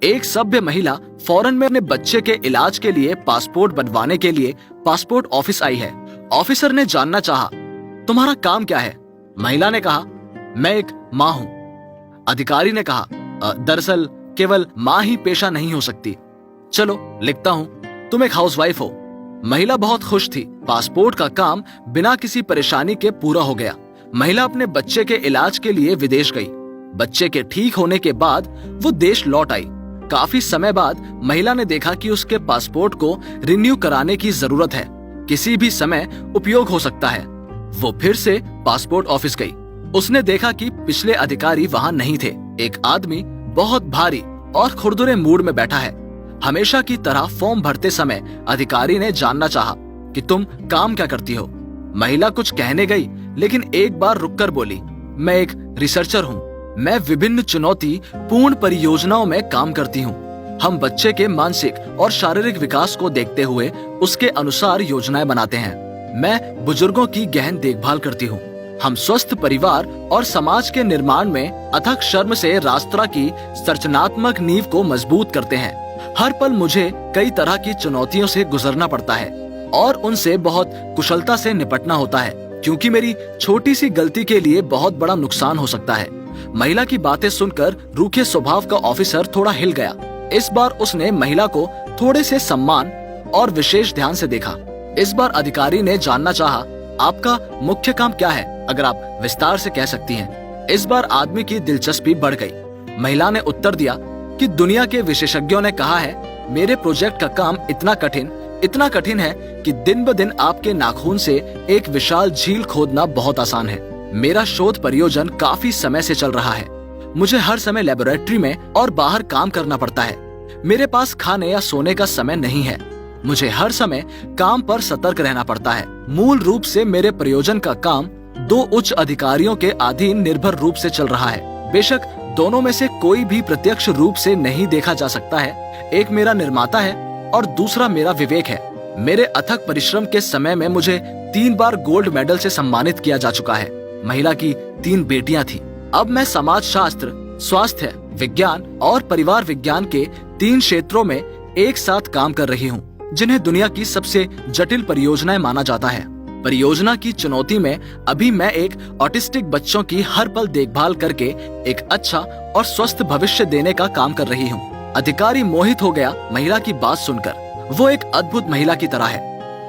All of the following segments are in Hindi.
एक सभ्य महिला फॉरेन में अपने बच्चे के इलाज के लिए पासपोर्ट बनवाने के लिए पासपोर्ट ऑफिस आई है। ऑफिसर ने जानना चाहा, तुम्हारा काम क्या है? महिला ने कहा, मैं एक माँ हूँ। अधिकारी ने कहा, दरअसल केवल माँ ही पेशा नहीं हो सकती। चलो लिखता हूँ, तुम एक हाउसवाइफ हो। महिला बहुत खुश थी। पासपोर्ट का काम बिना किसी परेशानी के पूरा हो गया। महिला अपने बच्चे के इलाज के लिए विदेश गई। बच्चे के ठीक होने के बाद वो देश लौट आई। काफी समय बाद महिला ने देखा कि उसके पासपोर्ट को रिन्यू कराने की जरूरत है, किसी भी समय उपयोग हो सकता है। वो फिर से पासपोर्ट ऑफिस गई। उसने देखा कि पिछले अधिकारी वहाँ नहीं थे। एक आदमी बहुत भारी और खुरदुरे मूड में बैठा है। हमेशा की तरह फॉर्म भरते समय अधिकारी ने जानना चाहा कि तुम काम क्या करती हो। महिला कुछ कहने गई, लेकिन एक बार रुककर बोली, मैं एक रिसर्चर हूँ। मैं विभिन्न चुनौती पूर्ण परियोजनाओं में काम करती हूँ। हम बच्चे के मानसिक और शारीरिक विकास को देखते हुए उसके अनुसार योजनाएं बनाते हैं। मैं बुजुर्गों की गहन देखभाल करती हूँ। हम स्वस्थ परिवार और समाज के निर्माण में अथक श्रम से राष्ट्र की संरचनात्मक नींव को मजबूत करते हैं। हर पल मुझे कई तरह की चुनौतियों से गुजरना पड़ता है और उनसे बहुत कुशलता से निपटना होता है, क्योंकि मेरी छोटी सी गलती के लिए बहुत बड़ा नुकसान हो सकता है। महिला की बातें सुनकर रूखे स्वभाव का ऑफिसर थोड़ा हिल गया। इस बार उसने महिला को थोड़े से सम्मान और विशेष ध्यान से देखा। इस बार अधिकारी ने जानना चाहा, आपका मुख्य काम क्या है? अगर आप विस्तार से कह सकती हैं। इस बार आदमी की दिलचस्पी बढ़ गई। महिला ने उत्तर दिया कि दुनिया के विशेषज्ञों ने कहा है, मेरे प्रोजेक्ट का काम इतना कठिन है कि दिन ब दिन आपके नाखून से एक विशाल झील खोदना बहुत आसान है। मेरा शोध परियोजन काफी समय से चल रहा है। मुझे हर समय लेबोरेटरी में और बाहर काम करना पड़ता है। मेरे पास खाने या सोने का समय नहीं है। मुझे हर समय काम पर सतर्क रहना पड़ता है। मूल रूप से मेरे प्रयोजन का काम दो उच्च अधिकारियों के अधीन निर्भर रूप से चल रहा है। बेशक दोनों में से कोई भी प्रत्यक्ष रूप से नहीं देखा जा सकता है। एक मेरा निर्माता है और दूसरा मेरा विवेक है। मेरे अथक परिश्रम के समय में मुझे 3 बार गोल्ड मेडल से सम्मानित किया जा चुका है। महिला की 3 बेटियां थी। अब मैं समाज शास्त्र, स्वास्थ्य विज्ञान और परिवार विज्ञान के 3 क्षेत्रों में एक साथ काम कर रही हूँ, जिन्हें दुनिया की सबसे जटिल परियोजनाएं माना जाता है। परियोजना की चुनौती में अभी मैं एक ऑटिस्टिक बच्चों की हर पल देखभाल करके एक अच्छा और स्वस्थ भविष्य देने का काम कर रही हूँ। अधिकारी मोहित हो गया महिला की बात सुनकर। वो एक अद्भुत महिला की तरह है।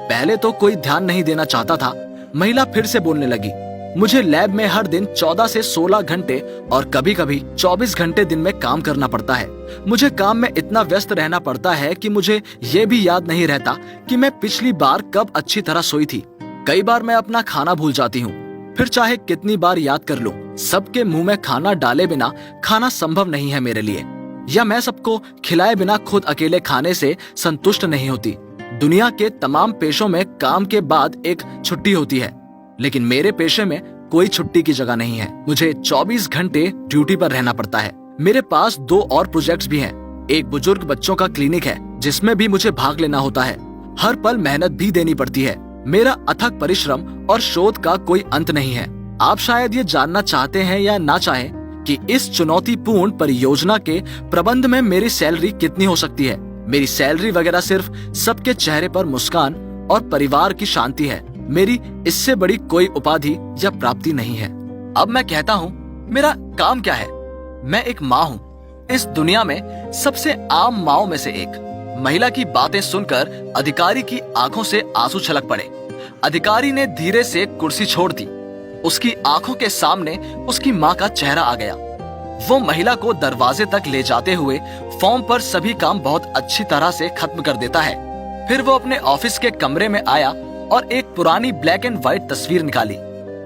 पहले तो कोई ध्यान नहीं देना चाहता था। महिला फिर से बोलने लगी, मुझे लैब में हर दिन 14 से 16 घंटे और कभी-कभी 24 घंटे दिन में काम करना पड़ता है। मुझे काम में इतना व्यस्त रहना पड़ता है कि मुझे ये भी याद नहीं रहता कि मैं पिछली बार कब अच्छी तरह सोई थी। कई बार मैं अपना खाना भूल जाती हूँ, फिर चाहे कितनी बार याद कर लूं, सबके मुंह में खाना डाले बिना खाना संभव नहीं है मेरे लिए, या मैं सबको खिलाए बिना खुद अकेले खाने से संतुष्ट नहीं होती। दुनिया के तमाम पेशों में काम के बाद एक छुट्टी होती है, लेकिन मेरे पेशे में कोई छुट्टी की जगह नहीं है। मुझे 24 घंटे ड्यूटी पर रहना पड़ता है। मेरे पास 2 और प्रोजेक्ट्स भी हैं। एक बुजुर्ग बच्चों का क्लिनिक है, जिसमें भी मुझे भाग लेना होता है। हर पल मेहनत भी देनी पड़ती है। मेरा अथक परिश्रम और शोध का कोई अंत नहीं है। आप शायद ये जानना चाहते हैं या ना चाहें कि इस चुनौतीपूर्ण परियोजना के प्रबंध में मेरी सैलरी कितनी हो सकती है। मेरी सैलरी वगैरह सिर्फ सबके चेहरे पर मुस्कान और परिवार की शांति है। मेरी इससे बड़ी कोई उपाधि या प्राप्ति नहीं है। अब मैं कहता हूँ, मेरा काम क्या है? मैं एक माँ हूँ, इस दुनिया में सबसे आम माँओं में से एक। महिला की बातें सुनकर अधिकारी की आंखों से आंसू छलक पड़े। अधिकारी ने धीरे से कुर्सी छोड़ दी। उसकी आंखों के सामने उसकी माँ का चेहरा आ गया। वो महिला को दरवाजे तक ले जाते हुए फॉर्म पर सभी काम बहुत अच्छी तरह से खत्म कर देता है। फिर वो अपने ऑफिस के कमरे में आया और एक पुरानी ब्लैक एंड व्हाइट तस्वीर निकाली।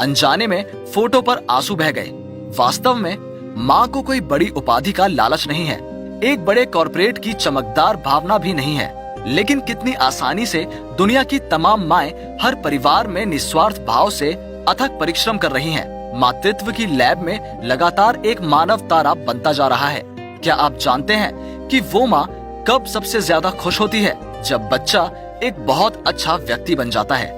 अनजाने में फोटो पर आंसू बह गए। वास्तव में माँ को कोई बड़ी उपाधि का लालच नहीं है, एक बड़े कॉर्पोरेट की चमकदार भावना भी नहीं है, लेकिन कितनी आसानी से दुनिया की तमाम माएं हर परिवार में निस्वार्थ भाव से अथक परिश्रम कर रही हैं। मातृत्व की लैब में लगातार एक मानव तारा बनता जा रहा है। क्या आप जानते हैं कि वो माँ कब सबसे ज्यादा खुश होती है? जब बच्चा एक बहुत अच्छा व्यक्ति बन जाता है।